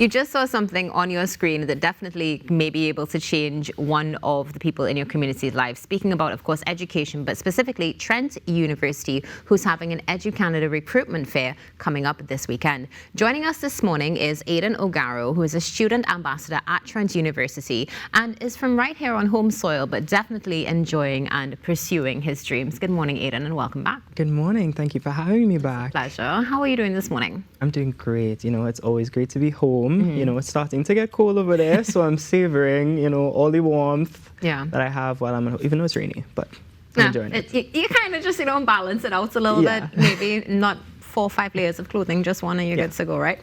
You just saw something on your screen that definitely may be able to change one of the people in your community's lives. Speaking about, of course, education, but specifically Trent University, who's having an Edu Canada recruitment fair coming up this weekend. Joining us this morning is Aiden O'Garro, who is a student ambassador at Trent University and is from right here on home soil, but definitely enjoying and pursuing his dreams. Good morning, Aiden, and welcome back. Good morning. Thank you for having me back. Pleasure. How are you doing this morning? I'm doing great. You know, it's always great to be home. You know, it's starting to get cold over there, so I'm savoring, you know, all the warmth that I have while I'm at home, even though it's rainy, but I'm enjoying it. You kind of just, you know, balance it out a little bit. Maybe not 4 or 5 layers of clothing, just one and you're good to go, right?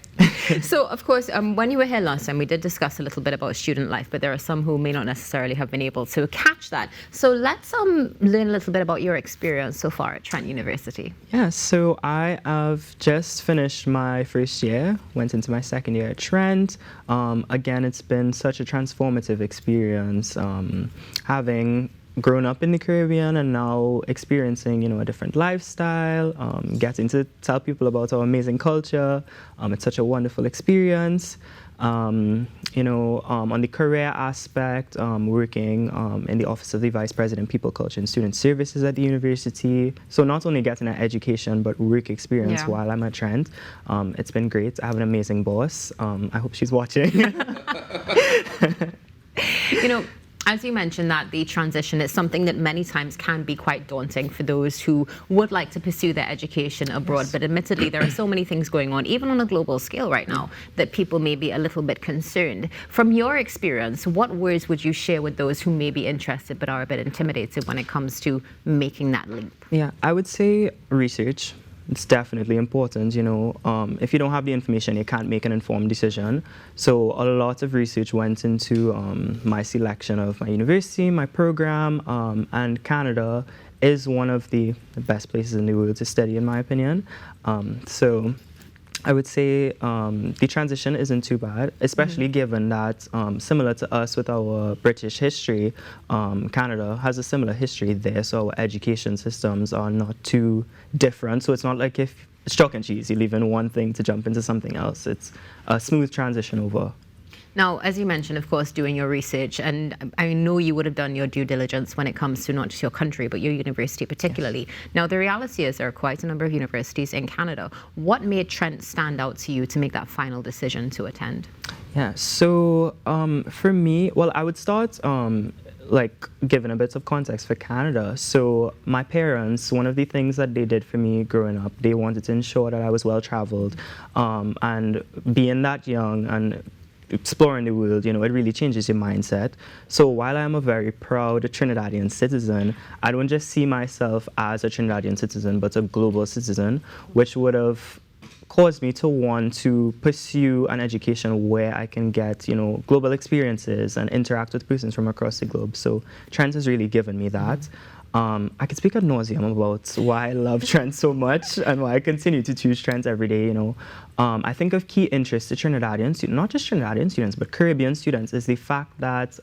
So, of course, when you were here last time, we did discuss a little bit about student life, but there are some who may not necessarily have been able to catch that. So let's learn a little bit about your experience so far at Trent University. Yeah, so I have just finished my first year, went into my second year at Trent. Again, it's been such a transformative experience, having grown up in the Caribbean and now experiencing, you know, a different lifestyle, getting to tell people about our amazing culture. It's such a wonderful experience. You know, on the career aspect, working in the Office of the Vice President, People, Culture and Student Services at the university. So not only getting an education, but work experience while I'm at Trent. It's been great. I have an amazing boss. I hope she's watching. You know, as you mentioned, that the transition is something that many times can be quite daunting for those who would like to pursue their education abroad. But admittedly, there are so many things going on, even on a global scale right now, that people may be a little bit concerned. From your experience, what words would you share with those who may be interested but are a bit intimidated when it comes to making that leap? Yeah, I would say research. It's definitely important, you know. If you don't have the information, you can't make an informed decision. So a lot of research went into my selection of my university, my program, and Canada is one of the best places in the world to study, in my opinion. So I would say the transition isn't too bad, especially given that, similar to us with our British history, Canada has a similar history there, so our education systems are not too different. So it's not like if it's chalk and cheese, you leave in one thing to jump into something else. It's a smooth transition over. Now, as you mentioned, of course, doing your research, and I know you would have done your due diligence when it comes to not just your country, but your university particularly. Yes. Now, the reality is there are quite a number of universities in Canada. What made Trent stand out to you to make that final decision to attend? Yeah, so for me, well, I would start like giving a bit of context for Canada. So my parents, one of the things that they did for me growing up, they wanted to ensure that I was well-traveled, and being that young and exploring the world, you know, it really changes your mindset. So while I'm a very proud Trinidadian citizen, I don't just see myself as a Trinidadian citizen, but a global citizen, which would have caused me to want to pursue an education where I can get, you know, global experiences and interact with persons from across the globe. So Trent has really given me that. I could speak ad nauseum about why I love Trent so much and why I continue to choose Trent every day, you know. I think of key interest to Trinidadian students, not just Trinidadian students, but Caribbean students, is the fact that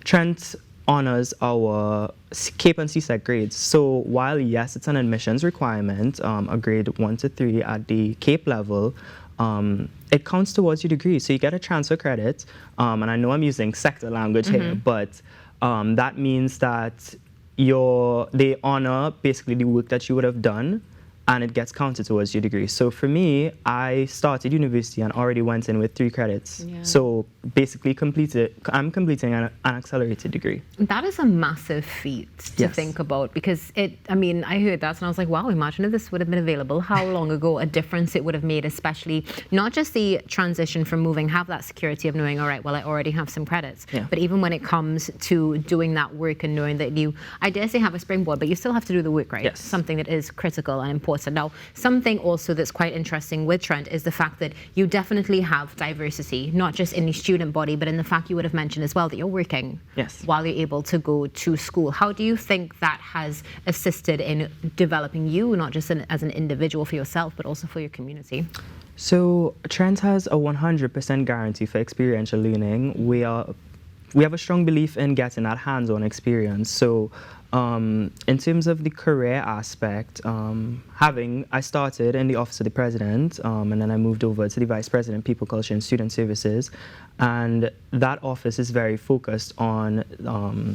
Trent honors our Cape and CSEC grades. So while, yes, it's an admissions requirement, a grade 1 to 3 at the Cape level, it counts towards your degree. So you get a transfer credit, and I know I'm using sector language here, but that means that they honor basically the work that you would have done, and it gets counted towards your degree. So for me, I started university and already went in with 3 credits. So basically I'm completing an accelerated degree. That is a massive feat to think about, because I mean, I heard that and I was like, wow, imagine if this would have been available, how long ago a difference it would have made, especially not just the transition from moving, have that security of knowing, all right, well, I already have some credits, but even when it comes to doing that work and knowing that you, I dare say, have a springboard, but you still have to do the work, right? Something that is critical and important. Now, something also that's quite interesting with Trent is the fact that you definitely have diversity, not just in the student body, but in the fact you would have mentioned as well that you're working while you're able to go to school. How do you think that has assisted in developing you, not just as an individual for yourself, but also for your community? So Trent has a 100% guarantee for experiential learning. We have a strong belief in getting that hands-on experience. So In terms of the career aspect, I started in the Office of the President, and then I moved over to the Vice President, People, Culture, and Student Services. And that office is very focused on,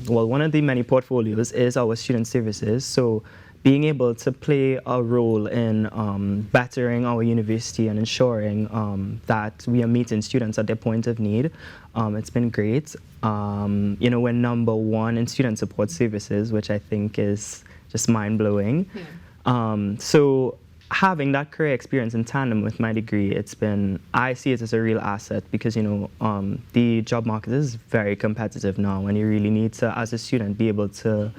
one of the many portfolios is our student services. So being able to play a role in bettering our university and ensuring that we are meeting students at their point of need, it's been great. We're number one in student support services, which I think is just mind-blowing. Yeah. So having that career experience in tandem with my degree, I see it as a real asset because, the job market is very competitive now, and you really need to, as a student, be able to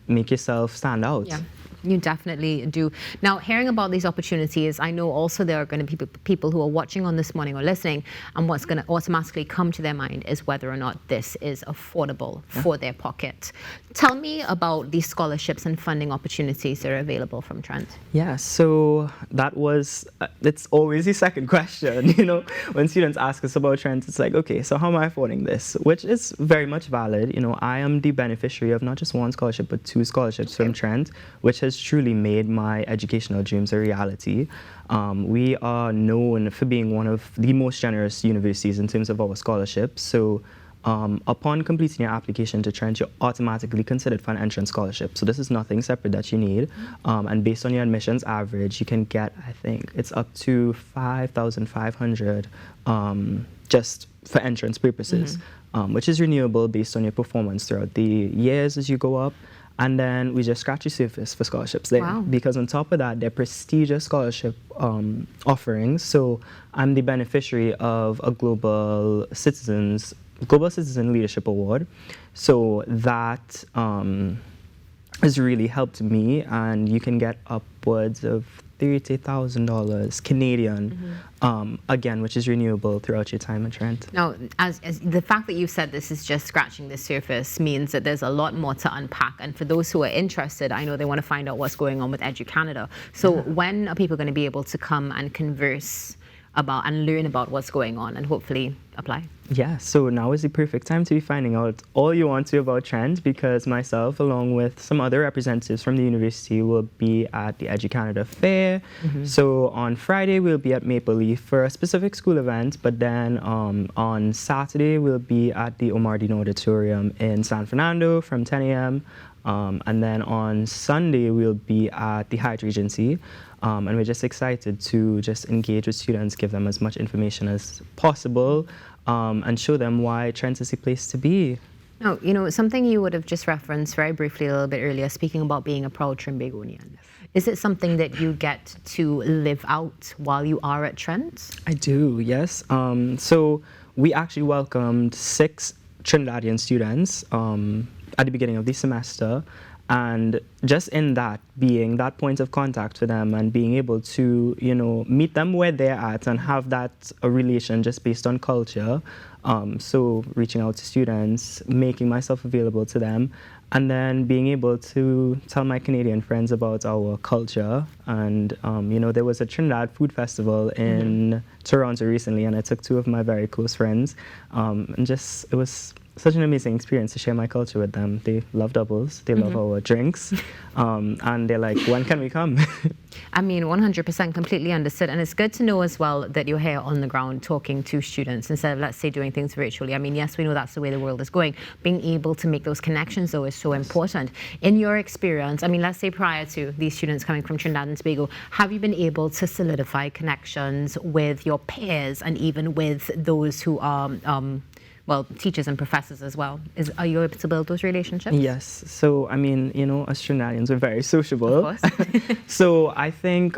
make yourself stand out. Yeah, you definitely do. Now, hearing about these opportunities, I know also there are going to be people who are watching on this morning or listening, and what's going to automatically come to their mind is whether or not this is affordable for their pocket. Tell me about these scholarships and funding opportunities that are available from Trent. Yeah, so it's always the second question, when students ask us about Trent, it's like, okay, so how am I affording this? Which is very much valid. I am the beneficiary of not just one scholarship, but 2 scholarships from Trent, which has truly made my educational dreams a reality. We are known for being one of the most generous universities in terms of our scholarships. So upon completing your application to Trent, you're automatically considered for an entrance scholarship. So this is nothing separate that you need. And based on your admissions average, you can get, I think, it's up to $5,500 just for entrance purposes, which is renewable based on your performance throughout the years as you go up. And then we just scratch the surface for scholarships there. Wow. Because on top of that, they're prestigious scholarship offerings. So I'm the beneficiary of a Global Citizen Leadership Award. So that has really helped me, and you can get upwards of $30,000 Canadian, again, which is renewable throughout your time at Trent. Now, as the fact that you said this is just scratching the surface means that there's a lot more to unpack. And for those who are interested, I know they want to find out what's going on with Edu Canada. So when are people going to be able to come and converse about and learn about what's going on and hopefully apply? Yeah, so now is the perfect time to be finding out all you want to about Trent, because myself, along with some other representatives from the university, will be at the Edu Canada Fair. So on Friday, we'll be at Maple Leaf for a specific school event, but then on Saturday, we'll be at the Omar Dean Auditorium in San Fernando from 10 a.m. And then on Sunday, we'll be at the Hyatt Regency. And we're just excited to just engage with students, give them as much information as possible, and show them why Trent is the place to be. Now, something you would have just referenced very briefly a little bit earlier, speaking about being a proud Trimbagonian. Is it something that you get to live out while you are at Trent? I do, yes. So we actually welcomed 6 Trinidadian students at the beginning of the semester. And just in that, being that point of contact for them and being able to, meet them where they're at and have that a relation just based on culture. So reaching out to students, making myself available to them, and then being able to tell my Canadian friends about our culture. And, there was a Trinidad Food Festival in Toronto recently, and I took 2 of my very close friends. And it was such an amazing experience to share my culture with them. They love doubles, they love our drinks, and they're like, when can we come? I mean, 100% completely understood. And it's good to know as well that you're here on the ground talking to students instead of, let's say, doing things virtually. I mean, yes, we know that's the way the world is going. Being able to make those connections, though, is so important. In your experience, I mean, let's say prior to these students coming from Trinidad and Tobago, have you been able to solidify connections with your peers and even with those who are teachers and professors as well? Are you able to build those relationships? Yes. So, I mean, us Trinidadians are very sociable. Of course. So I think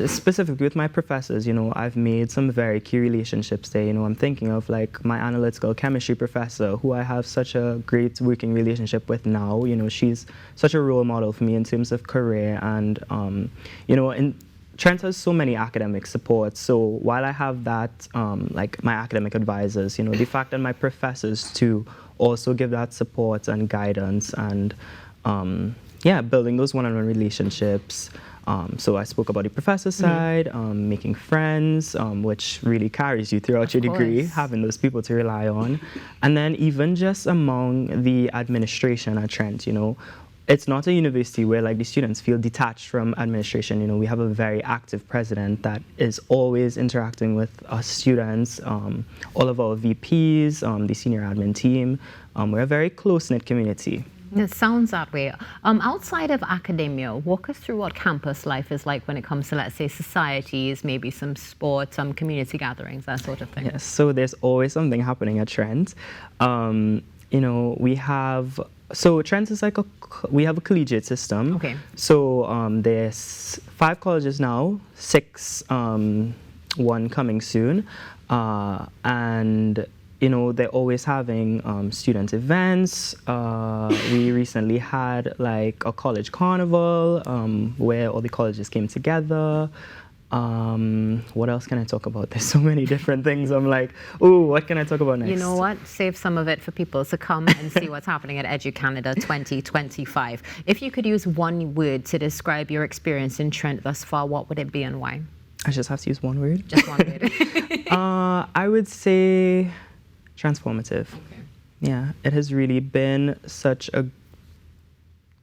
specifically with my professors, I've made some very key relationships there. I'm thinking of like my analytical chemistry professor, who I have such a great working relationship with now. She's such a role model for me in terms of career and, Trent has so many academic supports. So while I have that, like my academic advisors, the fact that my professors too also give that support and guidance and, building those one-on-one relationships, So I spoke about the professor side, making friends, which really carries you throughout your degree, having those people to rely on. And then even just among the administration at Trent, it's not a university where like the students feel detached from administration. We have a very active president that is always interacting with us students, all of our VPs, the senior admin team. We're a very close-knit community. It sounds that way. Outside of academia, walk us through what campus life is like when it comes to, let's say, societies, maybe some sports, some community gatherings, that sort of thing. Yes, so there's always something happening at Trent. So Trent is like we have a collegiate system. Okay. So there's 5 colleges now, 6, one coming soon, and they're always having student events. We recently had like a college carnival where all the colleges came together. What else can I talk about? There's so many different things. I'm like, ooh, what can I talk about next? You know what? Save some of it for people to come and see what's happening at Edu Canada 2025. If you could use one word to describe your experience in Trent thus far, what would it be and why? I just have to use one word? Just one word. I would say transformative. Okay. Yeah, it has really been such a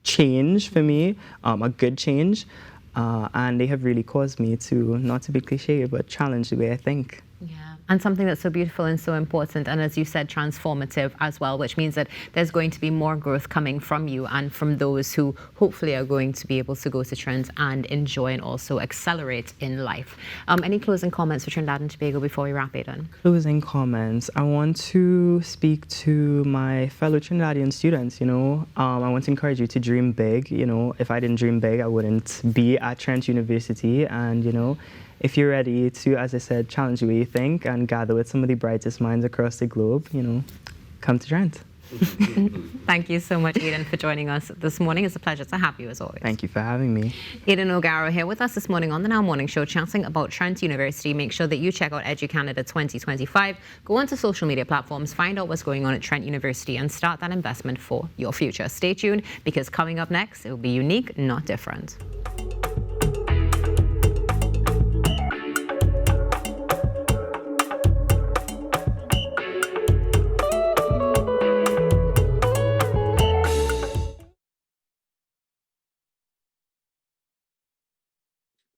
change for me, a good change. And they have really caused me to, not to be cliche, but challenge the way I think. Yeah, and something that's so beautiful and so important, and as you said, transformative as well, which means that there's going to be more growth coming from you and from those who hopefully are going to be able to go to Trent and enjoy and also accelerate in life. Any closing comments for Trinidad and Tobago before we wrap, Aiden? Closing comments. I want to speak to my fellow Trinidadian students, I want to encourage you to dream big. If I didn't dream big, I wouldn't be at Trent University. And, if you're ready to, as I said, challenge the way you think and gather with some of the brightest minds across the globe, come to Trent. Thank you so much, Aiden, for joining us this morning. It's a pleasure to have you as always. Thank you for having me. Aiden O'Garro here with us this morning on the Now Morning Show, chatting about Trent University. Make sure that you check out Edu Canada 2025. Go onto social media platforms, find out what's going on at Trent University and start that investment for your future. Stay tuned because coming up next, it will be unique, not different.